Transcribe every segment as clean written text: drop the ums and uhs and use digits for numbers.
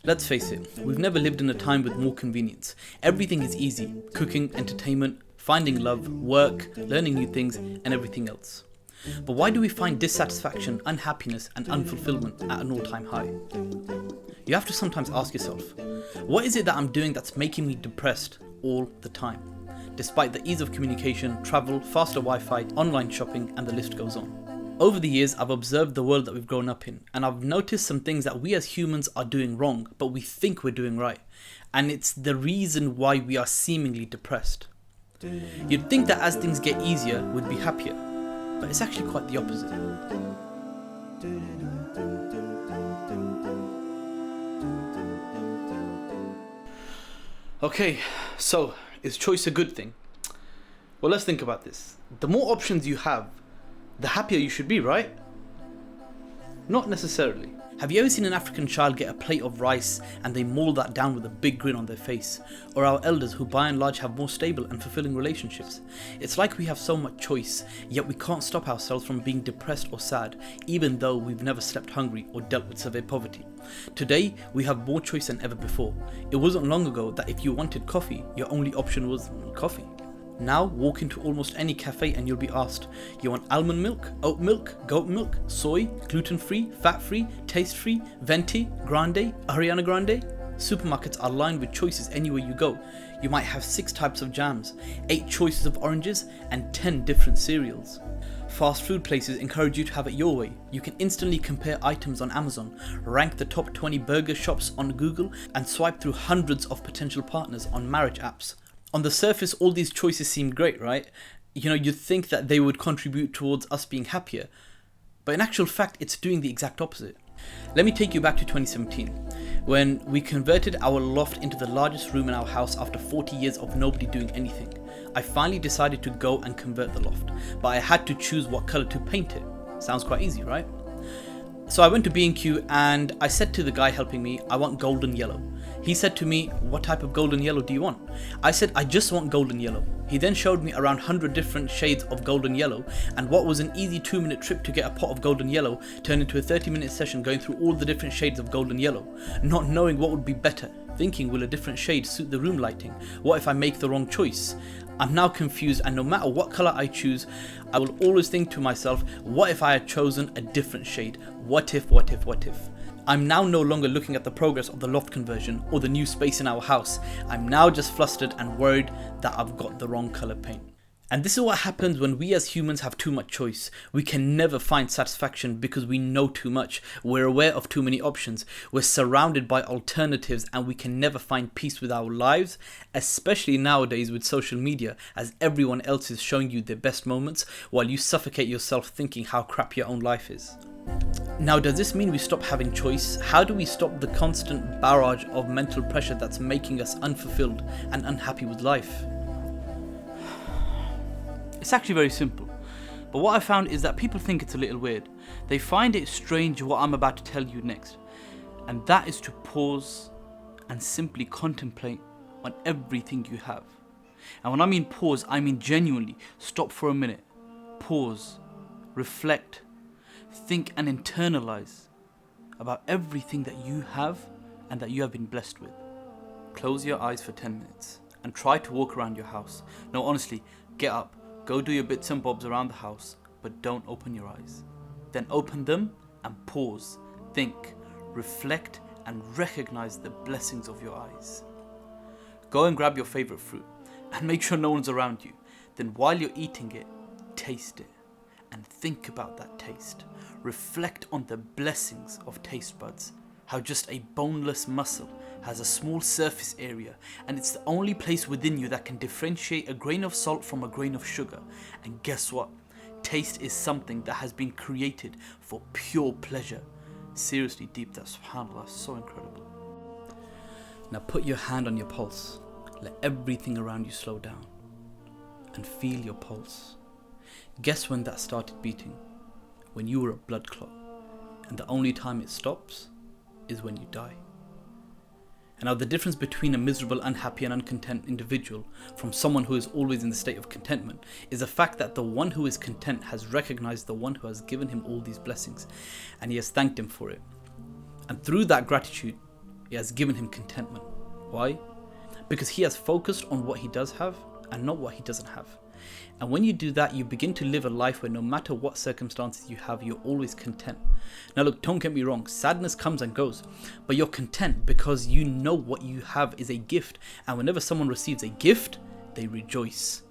Let's face it, we've never lived in a time with more convenience. Everything is easy: cooking, entertainment, finding love, work, learning new things, and everything else. But why do we find dissatisfaction, unhappiness, and unfulfillment at an all-time high? You have to sometimes ask yourself, what is it that I'm doing that's making me depressed all the time? Despite the ease of communication, travel, faster Wi-Fi, online shopping, and the list goes on. Over the years, I've observed the world that we've grown up in, and I've noticed some things that we as humans are doing wrong, but we think we're doing right. And it's the reason why we are seemingly depressed. You'd think that as things get easier, we'd be happier, but it's actually quite the opposite. Okay, so is choice a good thing? Well, let's think about this. The more options you have, the happier you should be, right? Not necessarily. Have you ever seen an African child get a plate of rice and they maul that down with a big grin on their face? Or our elders who by and large have more stable and fulfilling relationships? It's like we have so much choice, yet we can't stop ourselves from being depressed or sad, even though we've never slept hungry or dealt with severe poverty. Today, we have more choice than ever before. It wasn't long ago that if you wanted coffee, your only option was coffee. Now, walk into almost any cafe and you'll be asked, you want almond milk, oat milk, goat milk, soy, gluten-free, fat-free, taste-free, venti, grande, Ariana Grande? Supermarkets are lined with choices anywhere you go. You might have 6 types of jams, 8 choices of oranges, and 10 different cereals. Fast food places encourage you to have it your way. You can instantly compare items on Amazon, rank the top 20 burger shops on Google, and swipe through hundreds of potential partners on marriage apps. On the surface, all these choices seem great, right? You'd think that they would contribute towards us being happier. But in actual fact, it's doing the exact opposite. Let me take you back to 2017, when we converted our loft into the largest room in our house after 40 years of nobody doing anything. I finally decided to go and convert the loft, but I had to choose what colour to paint it. Sounds quite easy, right? So I went to B&Q and I said to the guy helping me, I want golden yellow. He said to me, what type of golden yellow do you want? I said, I just want golden yellow. He then showed me around 100 different shades of golden yellow, and what was an easy 2-minute trip to get a pot of golden yellow turned into a 30-minute session going through all the different shades of golden yellow, not knowing what would be better, thinking will a different shade suit the room lighting? What if I make the wrong choice? I'm now confused, and no matter what colour I choose, I will always think to myself, what if I had chosen a different shade? What if? I'm now no longer looking at the progress of the loft conversion or the new space in our house. I'm now just flustered and worried that I've got the wrong colour paint. And this is what happens when we as humans have too much choice. We can never find satisfaction because we know too much. We're aware of too many options. We're surrounded by alternatives and we can never find peace with our lives, especially nowadays with social media, as everyone else is showing you their best moments while you suffocate yourself thinking how crap your own life is. Now, does this mean we stop having choice? How do we stop the constant barrage of mental pressure that's making us unfulfilled and unhappy with life? It's actually very simple, but what I found is that people think it's a little weird. They find it strange what I'm about to tell you next, and that is to pause and simply contemplate on everything you have. And when I mean pause, I mean genuinely stop for a minute, pause, reflect, think and internalize about everything that you have and that you have been blessed with. Close your eyes for 10 minutes and try to walk around your house. No, honestly, get up. Go do your bits and bobs around the house, but don't open your eyes. Then open them and pause, think, reflect, and recognize the blessings of your eyes. Go and grab your favorite fruit and make sure no one's around you. Then while you're eating it, taste it and think about that taste. Reflect on the blessings of taste buds. How just a boneless muscle has a small surface area, and it's the only place within you that can differentiate a grain of salt from a grain of sugar. And guess what? Taste is something that has been created for pure pleasure. Seriously deep, that subhanAllah, so incredible. Now put your hand on your pulse. Let everything around you slow down and feel your pulse. Guess when that started beating? When you were a blood clot, and the only time it stops is when you die. And now the difference between a miserable, unhappy and uncontent individual from someone who is always in the state of contentment is the fact that the one who is content has recognized the one who has given him all these blessings, and he has thanked him for it. And through that gratitude, it has given him contentment. Why? Because he has focused on what he does have and not what he doesn't have. And when you do that, you begin to live a life where no matter what circumstances you have, you're always content. Now look, don't get me wrong, sadness comes and goes, but you're content because you know what you have is a gift, and whenever someone receives a gift, they rejoice.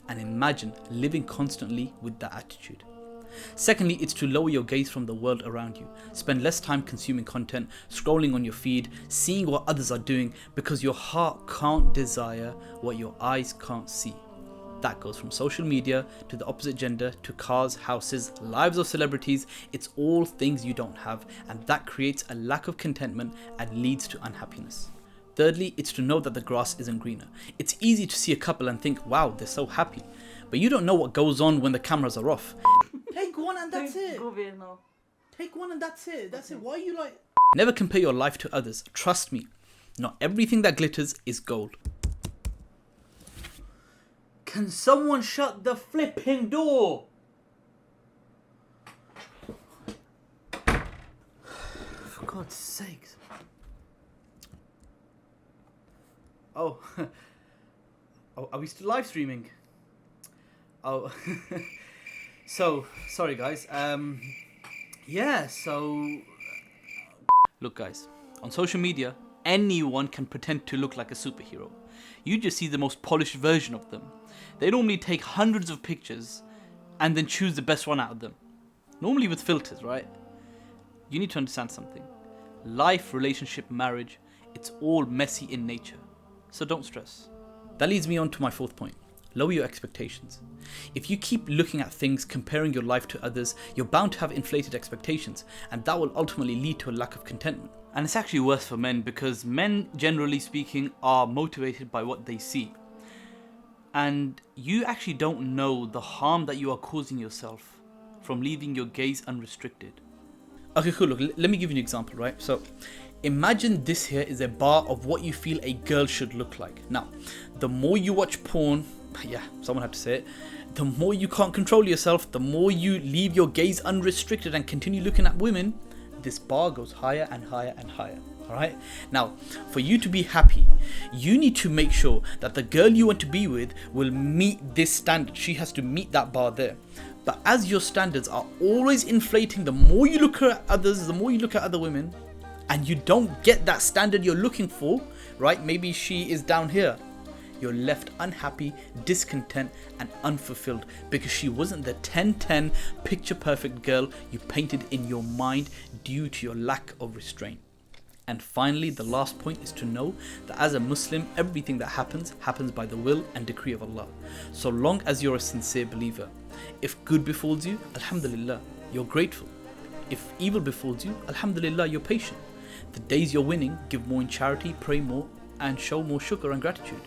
And imagine living constantly with that attitude. Secondly, it's to lower your gaze from the world around you. Spend less time consuming content, scrolling on your feed, seeing what others are doing, because your heart can't desire what your eyes can't see. That goes from social media to the opposite gender to cars, houses, lives of celebrities. It's all things you don't have, and that creates a lack of contentment and leads to unhappiness. Thirdly, it's to know that the grass isn't greener. It's easy to see a couple and think, wow, they're so happy. But you don't know what goes on when the cameras are off. Take one and that's it. Take one and that's it. That's it. Why are you like... Never compare your life to others. Trust me, not everything that glitters is gold. Can someone shut the flipping door? For God's sakes. Oh, are we still live streaming? Oh, so sorry guys. Yeah, so look guys, on social media, anyone can pretend to look like a superhero. You just see the most polished version of them. They normally take hundreds of pictures and then choose the best one out of them. Normally with filters, right? You need to understand something. Life, relationship, marriage, it's all messy in nature. So don't stress. That leads me on to my fourth point. Lower your expectations. If you keep looking at things, comparing your life to others, you're bound to have inflated expectations, and that will ultimately lead to a lack of contentment. And it's actually worse for men, because men, generally speaking, are motivated by what they see. And you actually don't know the harm that you are causing yourself from leaving your gaze unrestricted. Okay, cool. Look, let me give you an example, right? So imagine this here is a bar of what you feel a girl should look like. Now, the more you watch porn, yeah, someone had to say it, the more you can't control yourself, the more you leave your gaze unrestricted and continue looking at women, this bar goes higher and higher and higher. Alright? Now, for you to be happy, you need to make sure that the girl you want to be with will meet this standard. She has to meet that bar there. But as your standards are always inflating, the more you look at others, the more you look at other women, and you don't get that standard you're looking for, right? Maybe she is down here. You're left unhappy, discontent, and unfulfilled because she wasn't the 10-10 picture perfect girl you painted in your mind due to your lack of restraint. And finally, the last point is to know that as a Muslim, everything that happens by the will and decree of Allah. So long as you're a sincere believer. If good befalls you, alhamdulillah, you're grateful. If evil befalls you, alhamdulillah, you're patient. The days you're winning, give more in charity, pray more, and show more shukr and gratitude.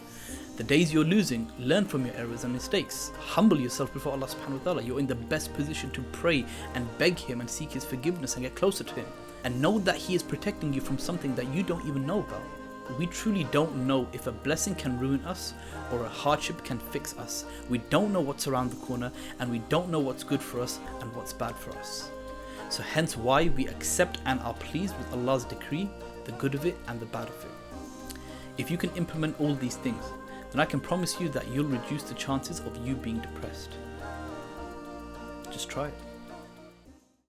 The days you're losing, learn from your errors and mistakes. Humble yourself before Allah subhanahu wa ta'ala. You're in the best position to pray and beg Him and seek His forgiveness and get closer to Him. And know that He is protecting you from something that you don't even know about. We truly don't know if a blessing can ruin us or a hardship can fix us. We don't know what's around the corner, and we don't know what's good for us and what's bad for us. So hence why we accept and are pleased with Allah's decree, the good of it and the bad of it. If you can implement all these things, then I can promise you that you'll reduce the chances of you being depressed. Just try it.